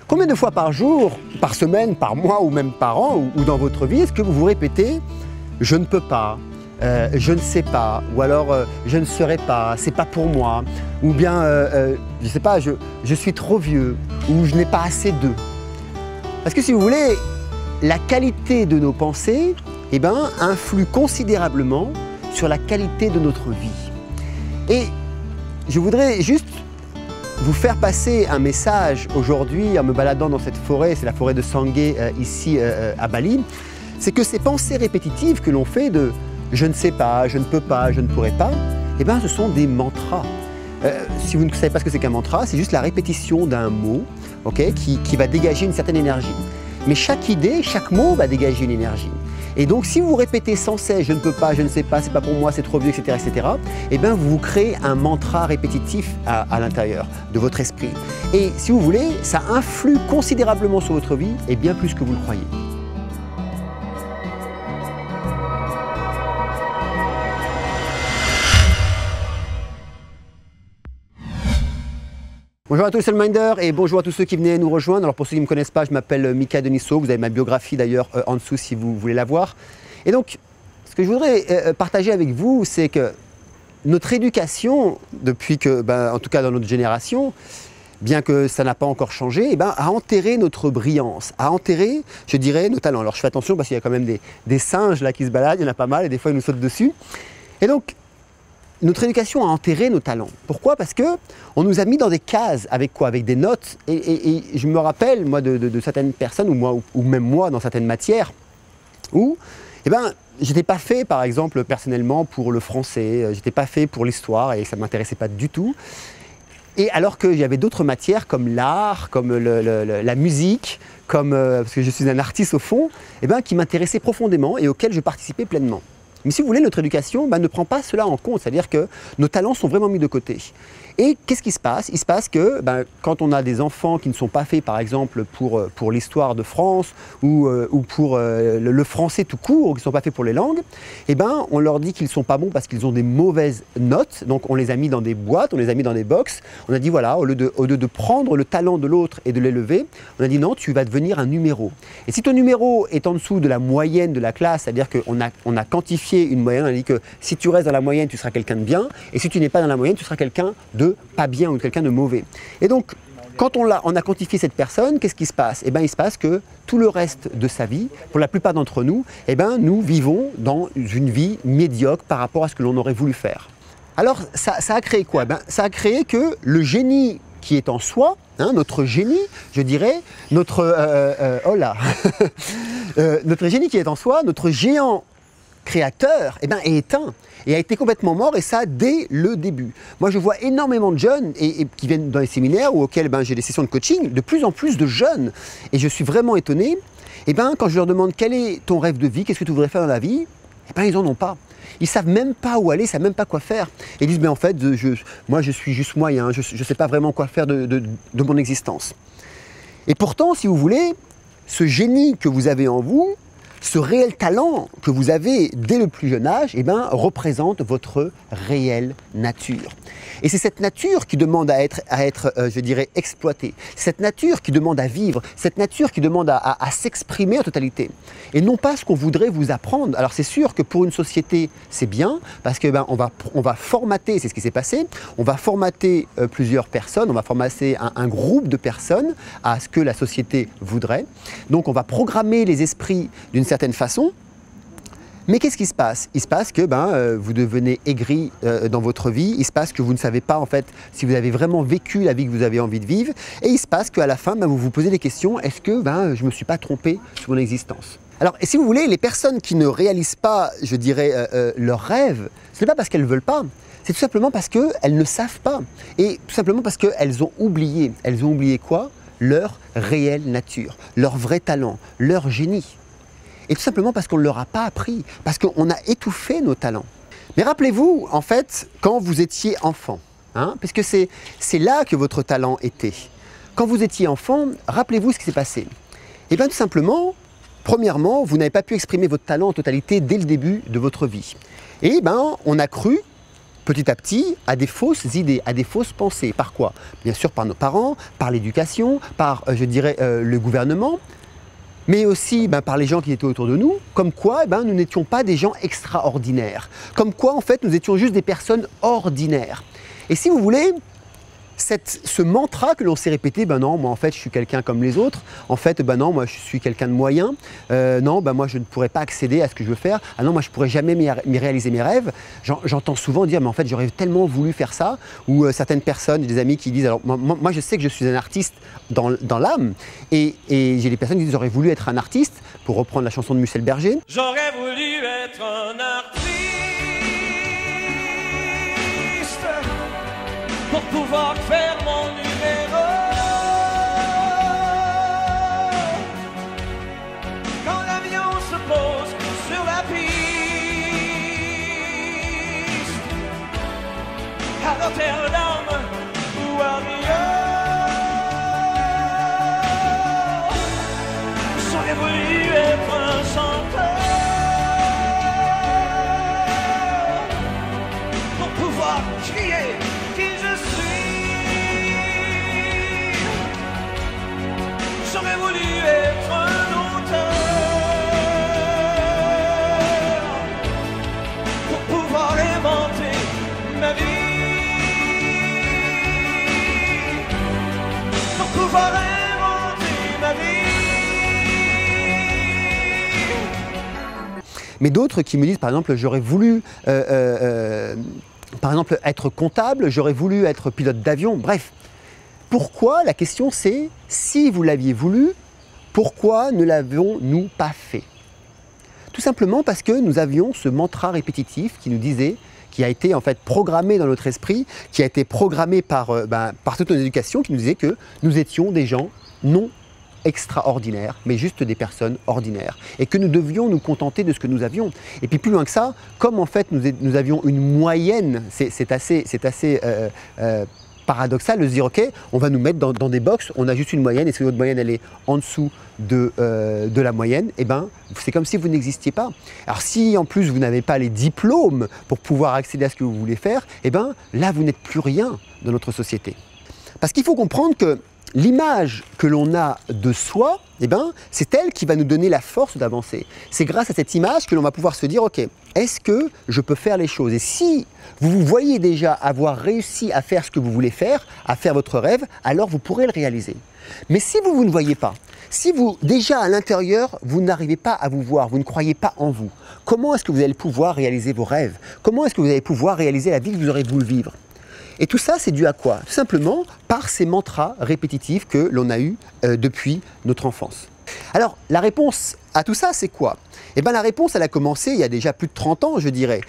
Combien de fois par jour, par semaine, par mois ou même par an ou dans votre vie, est-ce que vous vous répétez « je ne peux pas », je ne sais pas, ou alors je ne serai pas, c'est pas pour moi, ou bien je ne sais pas, je suis trop vieux, ou je n'ai pas assez d'eux. Parce que si vous voulez, la qualité de nos pensées influe considérablement sur la qualité de notre vie. Et je voudrais juste vous faire passer un message aujourd'hui en me baladant dans cette forêt, c'est la forêt de Sangay ici à Bali, c'est que ces pensées répétitives que l'on fait de je ne sais pas, je ne peux pas, je ne pourrai pas, ce sont des mantras. Si vous ne savez pas ce que c'est qu'un mantra, c'est juste la répétition d'un mot qui va dégager une certaine énergie. Mais chaque idée, chaque mot va dégager une énergie. Et donc si vous répétez sans cesse « je ne peux pas, je ne sais pas, c'est pas pour moi, c'est trop vieux, etc. » vous vous créez un mantra répétitif à l'intérieur de votre esprit. Et si vous voulez, ça influe considérablement sur votre vie et bien plus que vous le croyez. Bonjour à tous, c'est le Minder et bonjour à tous ceux qui venaient nous rejoindre. Alors pour ceux qui ne me connaissent pas, je m'appelle Mika Deniso, vous avez ma biographie d'ailleurs en dessous si vous voulez la voir. Et donc, ce que je voudrais partager avec vous, c'est que notre éducation, depuis que, en tout cas dans notre génération, bien que ça n'a pas encore changé, a enterré notre brillance, a enterré, je dirais, nos talents. Alors je fais attention parce qu'il y a quand même des singes là qui se baladent, il y en a pas mal et des fois ils nous sautent dessus. Et donc, notre éducation a enterré nos talents. Pourquoi? Parce qu'on nous a mis dans des cases, avec quoi? Avec des notes. Et je me rappelle, moi, de certaines personnes, ou même moi, dans certaines matières, où, j'étais pas fait, par exemple, personnellement, pour le français, j'étais pas fait pour l'histoire, et ça ne m'intéressait pas du tout. Et alors qu'il y avait d'autres matières, comme l'art, comme la musique, parce que je suis un artiste au fond, qui m'intéressaient profondément et auxquels je participais pleinement. Mais si vous voulez, notre éducation ne prend pas cela en compte, c'est-à-dire que nos talents sont vraiment mis de côté. Et qu'est-ce qui se passe? Il se passe que quand on a des enfants qui ne sont pas faits, par exemple, pour l'histoire de France ou pour le français tout court, ou qui ne sont pas faits pour les langues, on leur dit qu'ils ne sont pas bons parce qu'ils ont des mauvaises notes. Donc on les a mis dans des boîtes, on les a mis dans des box. On a dit voilà, au lieu de prendre le talent de l'autre et de l'élever, on a dit non, tu vas devenir un numéro. Et si ton numéro est en dessous de la moyenne de la classe, c'est-à-dire qu'on a quantifié une moyenne, on a dit que si tu restes dans la moyenne, tu seras quelqu'un de bien, et si tu n'es pas dans la moyenne, tu seras quelqu'un de pas bien ou quelqu'un de mauvais. Et donc, quand on a quantifié cette personne, qu'est-ce qui se passe? Il se passe que tout le reste de sa vie, pour la plupart d'entre nous, nous vivons dans une vie médiocre par rapport à ce que l'on aurait voulu faire. Alors, ça a créé quoi? Ça a créé que le génie qui est en soi, notre génie, je dirais, notre génie qui est en soi, notre géant créateur, est éteint et a été complètement mort, et ça dès le début. Moi je vois énormément de jeunes qui viennent dans les séminaires ou auxquels j'ai des sessions de coaching, de plus en plus de jeunes, et je suis vraiment étonné, quand je leur demande quel est ton rêve de vie, qu'est-ce que tu voudrais faire dans la vie, ils n'en ont pas. Ils ne savent même pas où aller, ils ne savent même pas quoi faire. Et ils disent, mais en fait, moi je suis juste moyen, je ne sais pas vraiment quoi faire de mon existence. Et pourtant, si vous voulez, ce génie que vous avez en vous, ce réel talent que vous avez dès le plus jeune âge, représente votre réelle nature. Et c'est cette nature qui demande à être je dirais, exploitée. Cette nature qui demande à vivre, cette nature qui demande à s'exprimer en totalité. Et non pas ce qu'on voudrait vous apprendre. Alors c'est sûr que pour une société, c'est bien, parce que on va formater, c'est ce qui s'est passé, on va formater plusieurs personnes, on va formater un groupe de personnes à ce que la société voudrait. Donc on va programmer les esprits d'une certaine façon. Mais qu'est-ce qui se passe? Il se passe que vous devenez aigri dans votre vie, il se passe que vous ne savez pas en fait si vous avez vraiment vécu la vie que vous avez envie de vivre, et il se passe qu'à la fin vous vous posez des questions, est-ce que je ne me suis pas trompé sur mon existence? Alors, et si vous voulez, les personnes qui ne réalisent pas, je dirais, leurs rêves, ce n'est pas parce qu'elles ne veulent pas, c'est tout simplement parce qu'elles ne savent pas, et tout simplement parce qu'elles ont oublié. Elles ont oublié quoi? Leur réelle nature, leur vrai talent, leur génie. Et tout simplement parce qu'on ne leur a pas appris, parce qu'on a étouffé nos talents. Mais rappelez-vous, en fait, quand vous étiez enfant, puisque c'est là que votre talent était. Quand vous étiez enfant, rappelez-vous ce qui s'est passé. Et bien tout simplement, premièrement, vous n'avez pas pu exprimer votre talent en totalité dès le début de votre vie. Et on a cru petit à petit, à des fausses idées, à des fausses pensées. Par quoi? Bien sûr par nos parents, par l'éducation, par, je dirais, le gouvernement, mais aussi par les gens qui étaient autour de nous, comme quoi nous n'étions pas des gens extraordinaires. Comme quoi, en fait, nous étions juste des personnes ordinaires. Et si vous voulez, ce mantra que l'on s'est répété, non, moi en fait je suis quelqu'un comme les autres, en fait non, moi je suis quelqu'un de moyen, non, moi je ne pourrais pas accéder à ce que je veux faire, ah non, moi je pourrais jamais réaliser mes rêves. J'entends souvent dire, mais en fait j'aurais tellement voulu faire ça, ou certaines personnes, des amis qui disent, alors moi je sais que je suis un artiste dans l'âme, et j'ai des personnes qui disent, j'aurais voulu être un artiste, pour reprendre la chanson de Michel Berger. J'aurais voulu être un artiste pour pouvoir faire mon numéro. Quand l'avion se pose sur la piste à Rotterdam ou à Rio, j'aurais voulu être un chanteur pour pouvoir crier qui je suis. J'aurais voulu être un auteur pour pouvoir inventer ma vie, pour pouvoir inventer ma vie. Mais d'autres qui me disent, par exemple, j'aurais voulu par exemple, être comptable, j'aurais voulu être pilote d'avion, bref. Pourquoi? La question c'est, si vous l'aviez voulu, pourquoi ne l'avons-nous pas fait? Tout simplement parce que nous avions ce mantra répétitif qui nous disait, qui a été en fait programmé dans notre esprit, qui a été programmé par toute notre éducation, qui nous disait que nous étions des gens non extraordinaires, mais juste des personnes ordinaires, et que nous devions nous contenter de ce que nous avions. Et puis plus loin que ça, comme en fait nous avions une moyenne, c'est assez paradoxal de se dire, ok, on va nous mettre dans des box, on a juste une moyenne, et si votre moyenne elle est en dessous de la moyenne, c'est comme si vous n'existiez pas. Alors si en plus vous n'avez pas les diplômes pour pouvoir accéder à ce que vous voulez faire, là vous n'êtes plus rien dans notre société. Parce qu'il faut comprendre que l'image que l'on a de soi, c'est elle qui va nous donner la force d'avancer. C'est grâce à cette image que l'on va pouvoir se dire, ok, est-ce que je peux faire les choses? Et si vous vous voyez déjà avoir réussi à faire ce que vous voulez faire, à faire votre rêve, alors vous pourrez le réaliser. Mais si vous ne voyez pas, si vous, déjà à l'intérieur, vous n'arrivez pas à vous voir, vous ne croyez pas en vous, comment est-ce que vous allez pouvoir réaliser vos rêves? Comment est-ce que vous allez pouvoir réaliser la vie que vous aurez voulu vivre? Et tout ça, c'est dû à quoi? Tout simplement par ces mantras répétitifs que l'on a eus depuis notre enfance. Alors, la réponse à tout ça, c'est quoi? La réponse, elle a commencé il y a déjà plus de 30 ans, je dirais,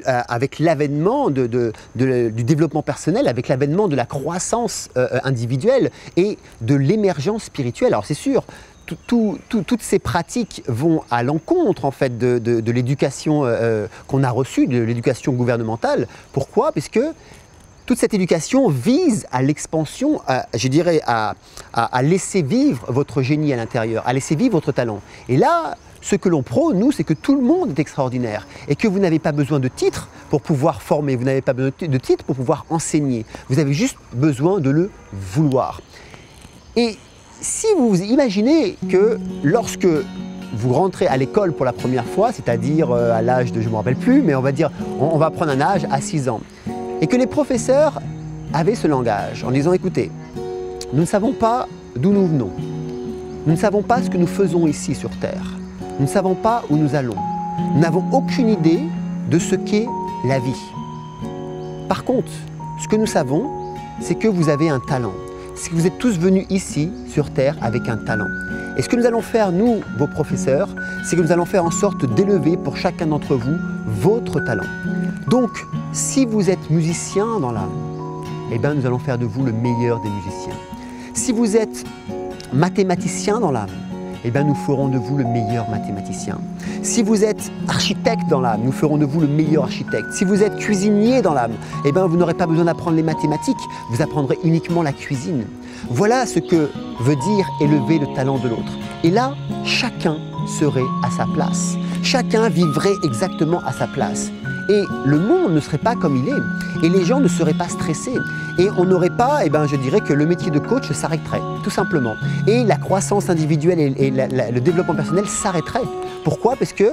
avec l'avènement du développement personnel, avec l'avènement de la croissance individuelle et de l'émergence spirituelle. Alors, c'est sûr, toutes ces pratiques vont à l'encontre en fait de l'éducation qu'on a reçue, de l'éducation gouvernementale. Pourquoi? Puisque toute cette éducation vise à l'expansion, je dirais à laisser vivre votre génie à l'intérieur, à laisser vivre votre talent. Et là, ce que l'on prône, nous, c'est que tout le monde est extraordinaire et que vous n'avez pas besoin de titre pour pouvoir former, vous n'avez pas besoin de titre pour pouvoir enseigner. Vous avez juste besoin de le vouloir. Et si vous imaginez que lorsque vous rentrez à l'école pour la première fois, c'est-à-dire à l'âge de, je ne me rappelle plus, mais on va dire, on va prendre un âge à 6 ans, et que les professeurs avaient ce langage en disant, écoutez, nous ne savons pas d'où nous venons, nous ne savons pas ce que nous faisons ici sur Terre, nous ne savons pas où nous allons, nous n'avons aucune idée de ce qu'est la vie. Par contre, ce que nous savons, c'est que vous avez un talent, c'est que vous êtes tous venus ici sur Terre avec un talent. Et ce que nous allons faire, nous, vos professeurs, c'est que nous allons faire en sorte d'élever pour chacun d'entre vous votre talent. Donc, si vous êtes musicien dans l'âme, nous allons faire de vous le meilleur des musiciens. Si vous êtes mathématicien dans l'âme, nous ferons de vous le meilleur mathématicien. Si vous êtes architecte dans l'âme, nous ferons de vous le meilleur architecte. Si vous êtes cuisinier dans l'âme, vous n'aurez pas besoin d'apprendre les mathématiques, vous apprendrez uniquement la cuisine. Voilà ce que veut dire élever le talent de l'autre. Et là, chacun serait à sa place. Chacun vivrait exactement à sa place. Et le monde ne serait pas comme il est. Et les gens ne seraient pas stressés. Et on n'aurait pas, je dirais que le métier de coach s'arrêterait, tout simplement. Et la croissance individuelle et le développement personnel s'arrêterait. Pourquoi? Parce que,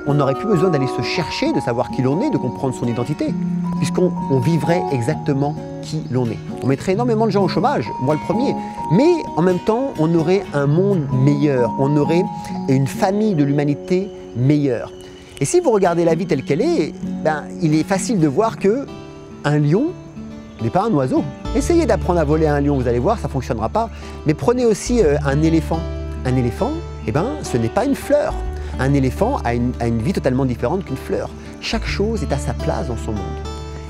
on n'aurait plus besoin d'aller se chercher, de savoir qui l'on est, de comprendre son identité. Puisqu'on vivrait exactement qui l'on est. On mettrait énormément de gens au chômage, moi le premier. Mais en même temps, on aurait un monde meilleur. On aurait une famille de l'humanité meilleure. Et si vous regardez la vie telle qu'elle est, il est facile de voir que un lion n'est pas un oiseau. Essayez d'apprendre à voler un lion, vous allez voir, ça ne fonctionnera pas. Mais prenez aussi un éléphant. Un éléphant, ce n'est pas une fleur. Un éléphant a une vie totalement différente qu'une fleur. Chaque chose est à sa place dans son monde.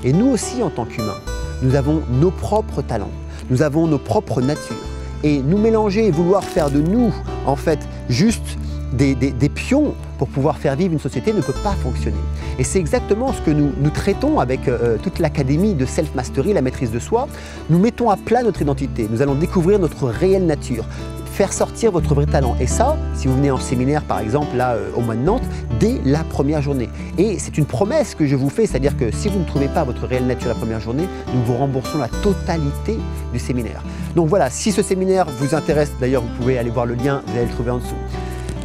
Et nous aussi, en tant qu'humains, nous avons nos propres talents, nous avons nos propres natures. Et nous mélanger et vouloir faire de nous, en fait, juste des pions pour pouvoir faire vivre une société ne peut pas fonctionner. Et c'est exactement ce que nous traitons avec toute l'académie de Self-Mastery, la maîtrise de soi. Nous mettons à plat notre identité, nous allons découvrir notre réelle nature, faire sortir votre vrai talent. Et ça, si vous venez en séminaire par exemple là au mois de Nantes, dès la première journée. Et c'est une promesse que je vous fais, c'est-à-dire que si vous ne trouvez pas votre réelle nature la première journée, nous vous remboursons la totalité du séminaire. Donc voilà, si ce séminaire vous intéresse, d'ailleurs vous pouvez aller voir le lien, vous allez le trouver en dessous.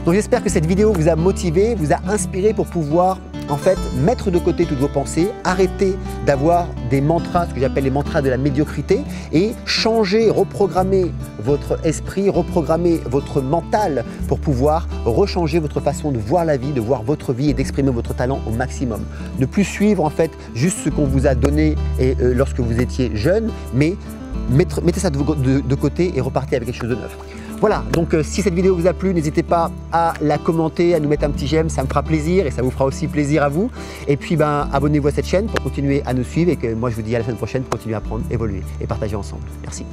Donc j'espère que cette vidéo vous a motivé, vous a inspiré pour pouvoir en fait mettre de côté toutes vos pensées, arrêter d'avoir des mantras, ce que j'appelle les mantras de la médiocrité, et changer, reprogrammer votre esprit, reprogrammer votre mental pour pouvoir rechanger votre façon de voir la vie, de voir votre vie et d'exprimer votre talent au maximum. Ne plus suivre en fait juste ce qu'on vous a donné lorsque vous étiez jeune, mais mettez ça de côté et repartez avec quelque chose de neuf. Voilà, donc si cette vidéo vous a plu, n'hésitez pas à la commenter, à nous mettre un petit j'aime, ça me fera plaisir et ça vous fera aussi plaisir à vous. Et puis abonnez-vous à cette chaîne pour continuer à nous suivre et que moi je vous dis à la semaine prochaine pour continuer à apprendre, évoluer et partager ensemble. Merci.